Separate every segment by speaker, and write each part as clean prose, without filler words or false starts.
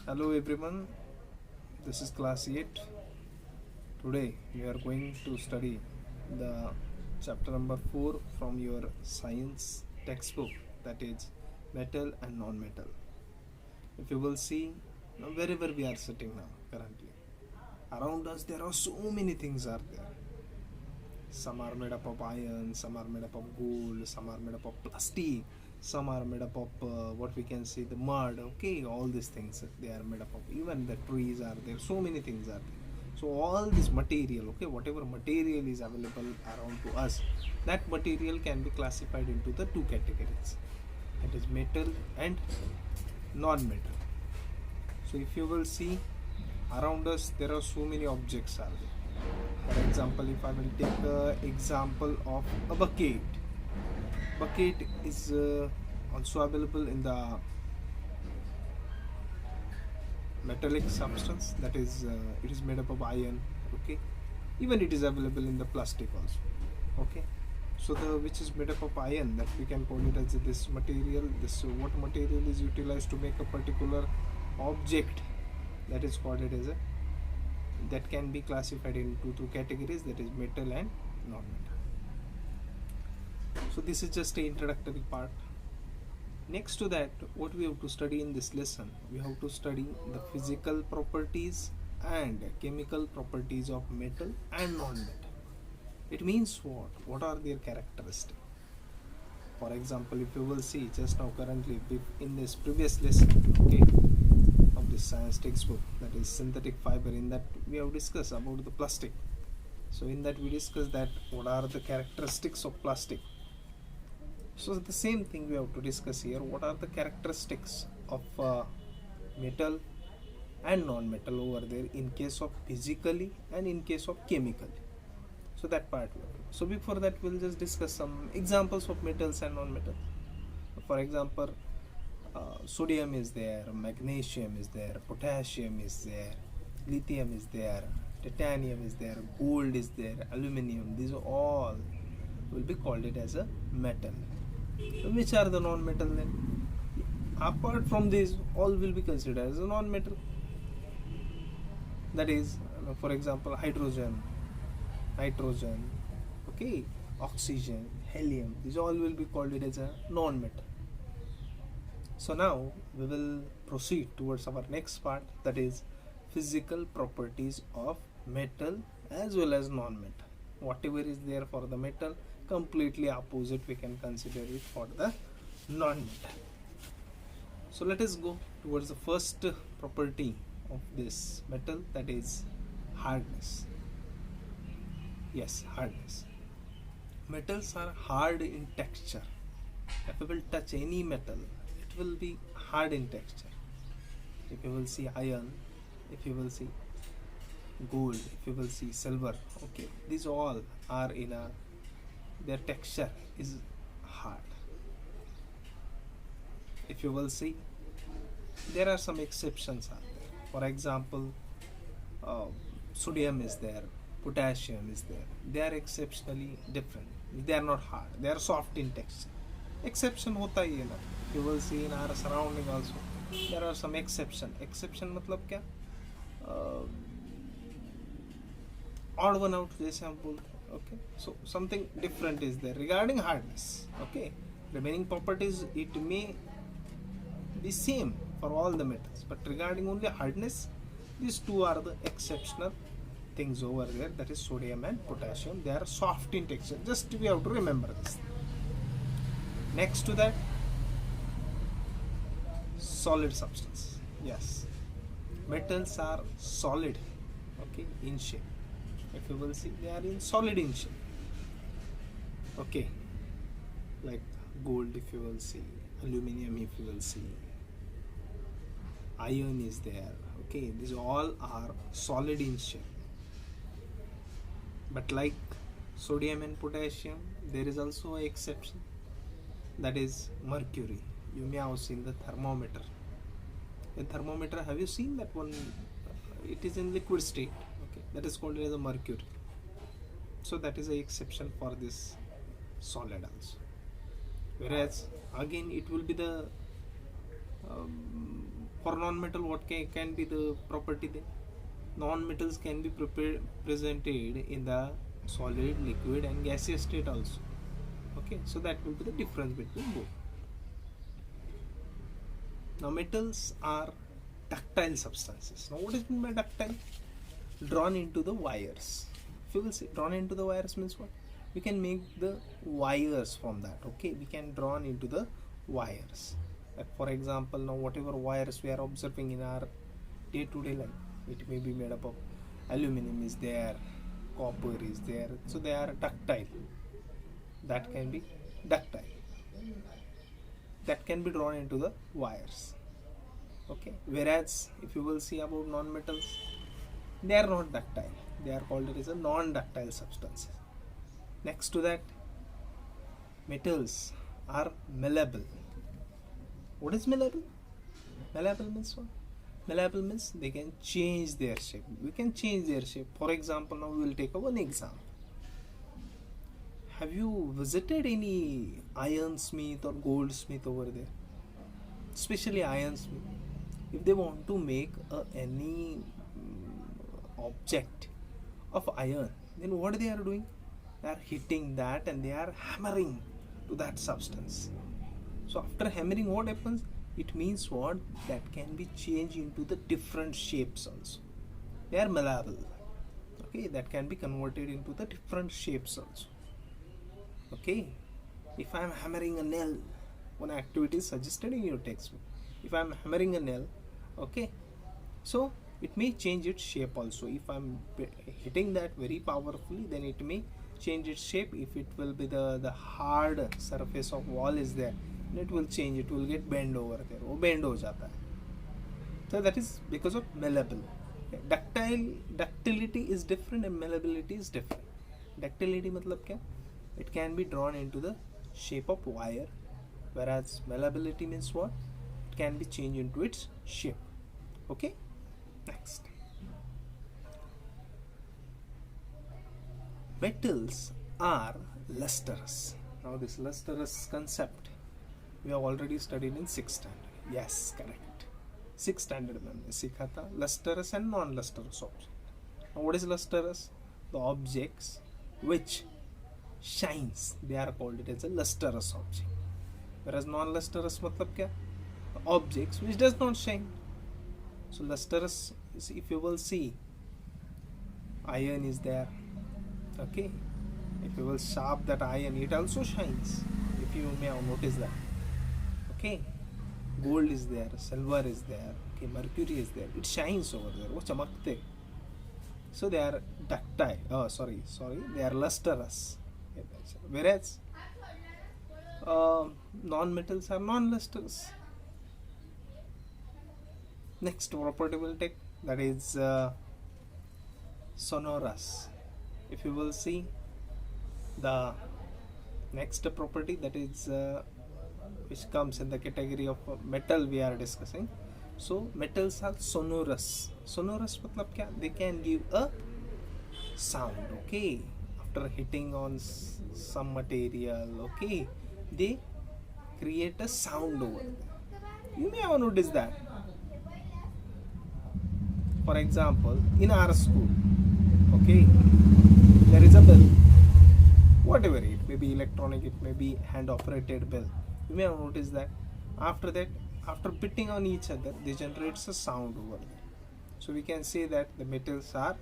Speaker 1: Hello everyone, this is class 8. Today we are going to study the chapter number 4 from your science textbook, that is metal and non-metal. If you will see, wherever we are sitting now currently, around us there are so many things are there. Some are made up of iron, some are made up of gold, some are made up of plastic, some are made up of what we can say the mud. Okay, all these things they are made up of. Even the trees are there, so many things are there. So all this material, okay, whatever material is available around to us, that material can be classified into the two categories, that is metal and non-metal. So if you will see around us, there are so many objects are there. For example, if I will take the example of a bucket is also available in the metallic substance, that is it is made up of iron. Okay, even it is available in the plastic also. Okay, so the which is made up of iron, that we can call it as this material. This what material is utilized to make a particular object, that is called it as a, that can be classified into two categories, that is metal and non-metal. So this is just a introductory part. Next to that, what we have to study in this lesson, we have to study the physical properties and chemical properties of metal and non-metal. It means what are their characteristics. For example, if you will see just now currently in this previous lesson, okay, of this science textbook, that is synthetic fiber, in that we have discussed about the plastic. So in that we discussed that what are the characteristics of plastic. So the same thing we have to discuss here, what are the characteristics of metal and non-metal over there in case of physically and in case of chemically. So that part. So before that we'll just discuss some examples of metals and non-metal. For example, sodium is there, magnesium is there, potassium is there, lithium is there, titanium is there, gold is there, aluminum. These all will be called it as a metal. Which are the non-metal then? Apart from these, all will be considered as a non-metal. That is, for example, hydrogen, nitrogen, okay, oxygen, helium. These all will be called it as a non-metal. So now we will proceed towards our next part, that is physical properties of metal as well as non-metal. Whatever is there for the metal, completely opposite we can consider it for the non-metal. So let us go towards the first property of this metal, that is hardness. Yes, hardness. Metals are hard in texture. If you will touch any metal, it will be hard in texture. If you will see iron, if you will see gold, if you will see silver, okay, these all are in a, their texture is hard. If you will see, there are some exceptions are there. For example, sodium is there, potassium is there. They are exceptionally different. They are not hard. They are soft in texture. Exception होता ही है ना. You will see in our surrounding also. There are some exception. Exception मतलब क्या? Odd one out जैसे हम बोलते हैं. Okay, so something different is there regarding hardness. Okay, remaining properties it may be same for all the metals, but regarding only hardness, these two are the exceptional things over there, that is sodium and potassium. They are soft in texture, just we have to remember this. Next to that, solid substance. Yes, metals are solid, okay, in shape. If you will see, they are in solid in shape. Okay, like gold if you will see, aluminum if you will see, iron is there. Okay, these all are solid in shape. But like sodium and potassium, there is also an exception, that is mercury. You may have seen the thermometer. The thermometer, have you seen that one? It is in liquid state. Okay, that is called as a mercury. So that is an exception for this solid also. Whereas again it will be the For non-metal, what can be the property then? Non-metals can be presented in the solid, liquid and gaseous state also. Okay, so that will be the difference between both. Now metals are ductile substances. Now what is meant by ductile? Drawn into the wires. If you will say drawn into the wires means what? We can make the wires from that. Okay, we can drawn into the wires. Like for example, now whatever wires we are observing in our day-to-day life, it may be made up of aluminum is there, copper is there, so they are ductile. That can be ductile. That can be drawn into the wires. Okay, whereas if you will see about non-metals, they are not ductile. They are called it as a non-ductile substances. Next to that, metals are malleable. What is malleable? Malleable means what? Malleable means they can change their shape. We can change their shape. For example, now we will take one example. Have you visited any ironsmith or goldsmith over there? Especially ironsmith. If they want to make any object of iron, then what they are doing? They are hitting that and they are hammering to that substance. So after hammering, what happens? It means what? That can be changed into the different shapes also. They are malleable. Okay, that can be converted into the different shapes also. Okay, if I am hammering a nail, one activity is suggested in your textbook. If I am hammering a nail, okay, so it may change its shape also. If I am hitting that very powerfully, then it may change its shape. If it will be the hard surface of wall is there, then it will change. It will get bend over there. वो bend हो जाता है. So that is because of malleable. Ductility is different and malleability is different. Ductility मतलब क्या? It can be drawn into the shape of wire, whereas malleability means what? It can be changed into its shape. Okay, next. Metals are lustrous. Now this lustrous concept we have already studied in 6th standard. Yes, correct. 6th standard में हमने सीखा था lustrous and non-lustrous object. Now what is lustrous? The objects which shines, they are called it as a lustrous object. Whereas non-lustrous मतलब क्या? Objects which does not shine. So lustrous is, if you will see, iron is there. Okay, if you will sharp that iron, it also shines. If you may have noticed that. Okay, gold is there, silver is there, okay, mercury is there. It shines over there. वो चमकते. So they are ductile. Oh, sorry, they are lustrous. Whereas non-metals are non-lustrous. Next property we'll take, that is sonorous. If you will see the next property, that is which comes in the category of metal we are discussing. So metals are sonorous. Sonorous मतलब क्या? They can give a sound. Okay, after hitting on some material, okay, they create a sound over there. You may have noticed that. For example, in our school, okay, there is a bell. Whatever it may be, electronic, it may be hand operated bell. You may have noticed that. After that, after beating on each other, they generates a sound over there. So we can say that the metals are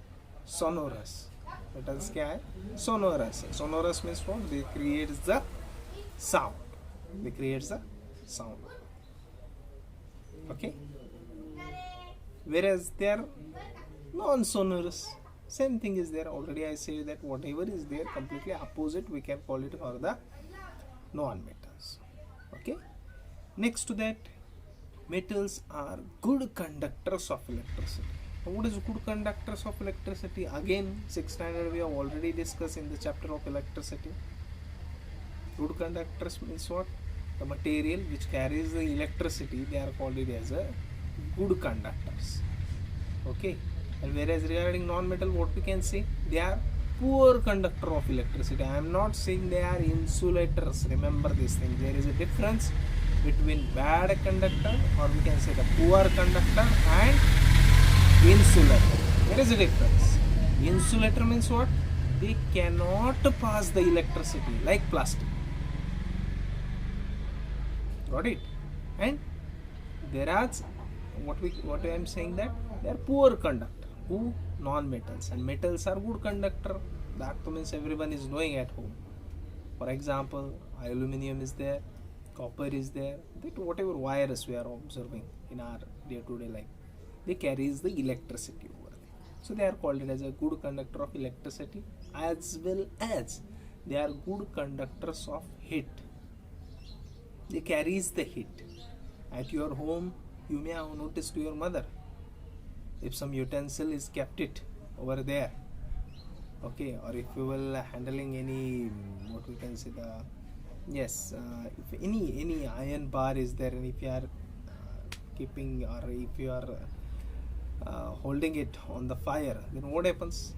Speaker 1: sonorous. Metals क्या है? Sonorous. Sonorous means what? They create the sound. They create the sound. Okay. Whereas they are non-sonorous. Same thing is there. Already I say that whatever is there, completely opposite, we can call it for the non-metals. Okay. Next to that, metals are good conductors of electricity. Now, what is good conductors of electricity? Again, 6th standard we have already discussed in the chapter of electricity. Good conductors means what? The material which carries the electricity, they are called it as a good conductors. Okay. And whereas regarding non-metal, what we can say? They are poor conductor of electricity. I am not saying they are insulators. Remember this thing. There is a difference between bad conductor, or we can say the poor conductor, and insulator. There is a difference. Insulator means what? They cannot pass the electricity like plastic. Got it? And there are what I am saying, that they are poor conductor. Who? Non-metals. And metals are good conductor. That means everyone is knowing at home. For example, aluminum is there, copper is there, that whatever wires we are observing in our day-to-day life, they carries the electricity over there. So they are called as a good conductor of electricity, as well as they are good conductors of heat. They carries the heat. At your home, you may have noticed your mother, if some utensil is kept it over there, okay, or if you will handling any, what we can say, the yes, if any iron bar is there, and if you are keeping, or if you are holding it on the fire, then what happens?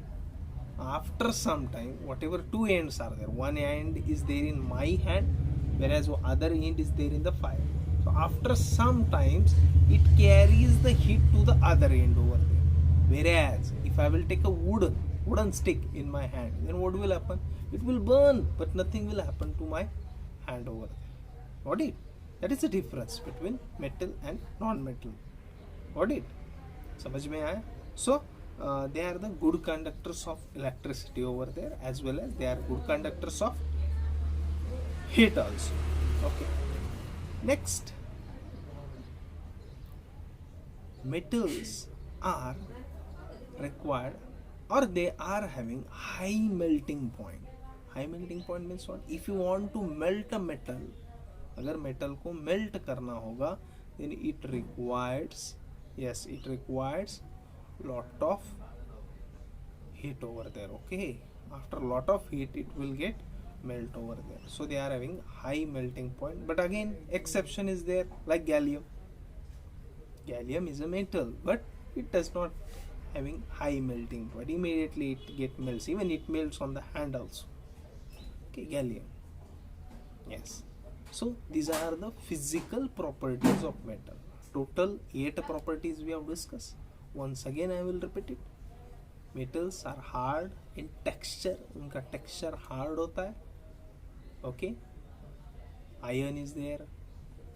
Speaker 1: After some time, whatever two ends are there, one end is there in my hand, whereas other end is there in the fire. So after some times, it carries the heat to the other end over there. Whereas if I will take a wooden stick in my hand, then what will happen? It will burn, but nothing will happen to my hand over there. Got it? That is the difference between metal and non-metal. Got it? समझ में आया? So they are the good conductors of electricity over there, as well as they are good conductors of heat also. Okay. Next, metals are required, or they are having high melting point. High melting point means what? If you want to melt a metal, अगर metal को melt करना होगा, then it requires lot of heat over there. Okay, after lot of heat, it will get melt over there. So they are having high melting point. But again, exception is there, like gallium. Gallium is a metal, but it does not having high melting point. Immediately it get melts. Even it melts on the hand also. Okay, gallium. Yes. So these are the physical properties of metal. Total 8 properties we have discussed. Once again I will repeat it. Metals are hard in texture. उनका texture hard होता है. Okay. Iron is there,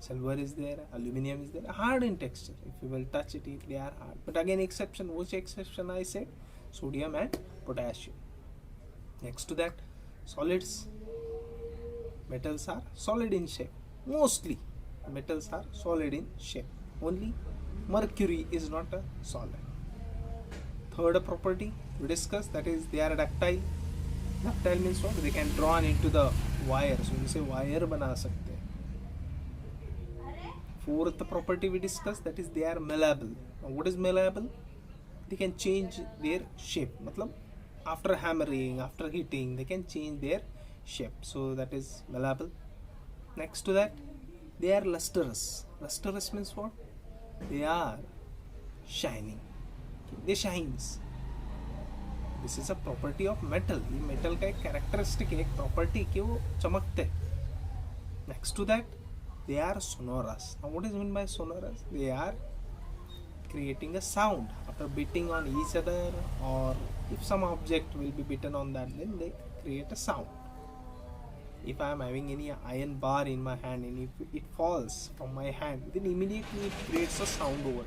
Speaker 1: silver is there, aluminum is there. Hard in texture. If you will touch it, they are hard. But again, exception. Which exception I said? Sodium and potassium. Next to that, solids. Metals are solid in shape. Mostly metals are solid in shape. Only mercury is not a solid. Third property we discussed, that is they are ductile. Ductile means what? They can drawn into the wire. So उनसे wire बना सकते हैं. Fourth property we discussed, that is they are malleable. Now what is malleable? They can change their shape. मतलब after hammering, after heating, they can change their shape. So that is malleable. Next to that, they are lustrous. Lustrous means what? They are shining. They shines. This is a property of metal. ये metal का एक characteristic है, एक property कि वो चमकते. Next to that, they are sonorous. Now what is meant by sonorous? They are creating a sound after beating on each other, or if some object will be beaten on that, then they create a sound. If I am having any iron bar in my hand and if it falls from my hand, then immediately it creates a sound over.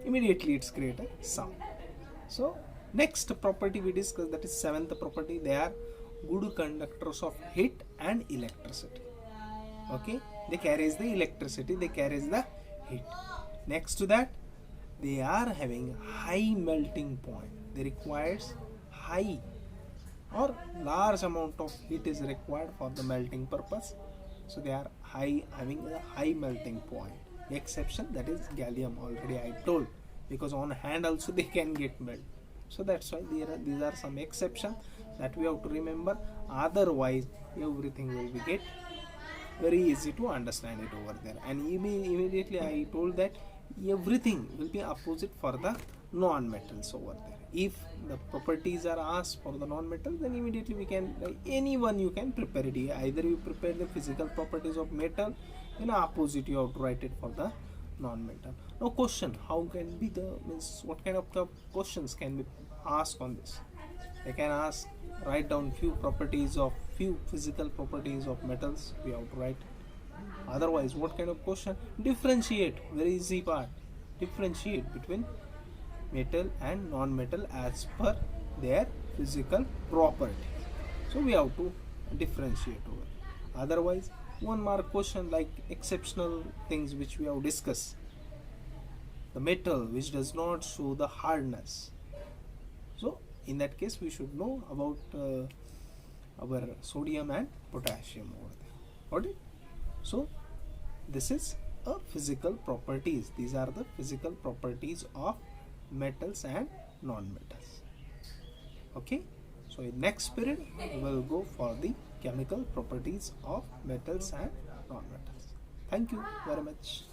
Speaker 1: Immediately it's create a sound. So next property we discuss, that is seventh property. They are good conductors of heat and electricity. Okay, they carries the electricity, they carries the heat. Next to that, they are having high melting point. They requires high or large amount of heat is required for the melting purpose. So they are having a high melting point. The exception, that is gallium, already I told, because on hand also they can get melt. So that's why these are some exceptions that we have to remember. Otherwise everything will be get very easy to understand it over there. And immediately I told that everything will be opposite for the non-metals over there. if the properties are asked for the non-metal, then immediately we can, anyone you can prepare it. Either you prepare the physical properties of metal, in opposite you have to write it for the non-metal. Now question, how can be the, means what kind of the questions can be asked on this? They can ask, write down few properties of few physical properties of metals, we have to write. Otherwise, what kind of question? Differentiate, very easy part. Differentiate between metal and non-metal as per their physical property. So we have to differentiate over. Otherwise, one mark question like exceptional things which we have discussed. The metal which does not show the hardness. So in that case, we should know about our sodium and potassium over there. Got it? So this is a physical properties. These are the physical properties of metals and non-metals. Okay, so in next period we will go for the chemical properties of metals and non-metals. Thank you very much.